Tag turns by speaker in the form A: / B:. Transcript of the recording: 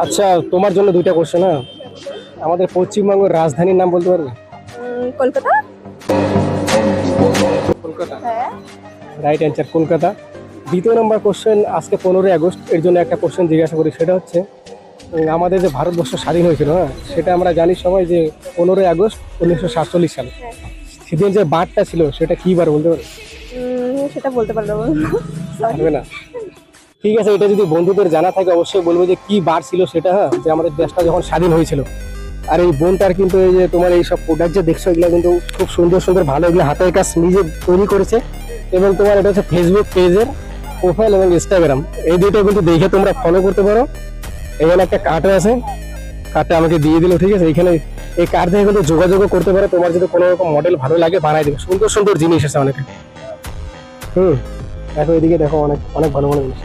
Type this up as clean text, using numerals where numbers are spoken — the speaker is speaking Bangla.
A: আচ্ছা, তোমার জন্য দুইটা কোশ্চেন। হ্যাঁ, আমাদের পশ্চিমবঙ্গের রাজধানীর নাম বলতে পারবে?
B: কলকাতা।
A: কলকাতা,
B: হ্যাঁ।
A: Right answer, Kolkata. দ্বিতীয় নম্বর কোশ্চেন, আজকে 15ই আগস্ট, এর জন্য একটা কোশ্চেন জিজ্ঞাসা করি। সেটা হচ্ছে আমাদের যে ভারতবর্ষ স্বাধীন হয়েছিল, হ্যাঁ, সেটা আমরা জানি সবাই যে 15ই আগস্ট 1947 সালে।
B: হ্যাঁ।
A: সেদিন যে বারটা ছিল সেটা কি বার বলতে পারবে?
B: সেটা বলতে পারবো না। সরি।
A: পারবে না? ঠিক আছে, এটা যদি বন্ধুদের জানা থাকে অবশ্যই বলবো যে কি বার ছিল সেটা, হ্যাঁ, যে আমাদের দেশটা যখন স্বাধীন হয়েছিল। আর এই বোনটার কিন্তু এই যে তোমার এই সব প্রোডাক্ট যে দেখছো, এগুলো কিন্তু খুব সুন্দর সুন্দর ভালো, এগুলো হাতের কাজ নিজে তৈরি করেছে। এবং তোমার এটা হচ্ছে ফেসবুক পেজের প্রোফাইল এবং ইনস্টাগ্রাম, এই দুটো কিন্তু দেখে তোমরা ফলো করতে পারো। এখানে একটা কার্ড আছে, কার্ডটা আমাকে দিয়ে দিল, ঠিক আছে। এখানে এই কার্ড থেকে কিন্তু যোগাযোগও করতে পারো, তোমার যদি কোনো রকম মডেল ভালো লাগে বানাই দেবে। সুন্দর সুন্দর জিনিস আছে অনেক। দেখো এদিকে, দেখো অনেক অনেক ভালো ভালো জিনিস।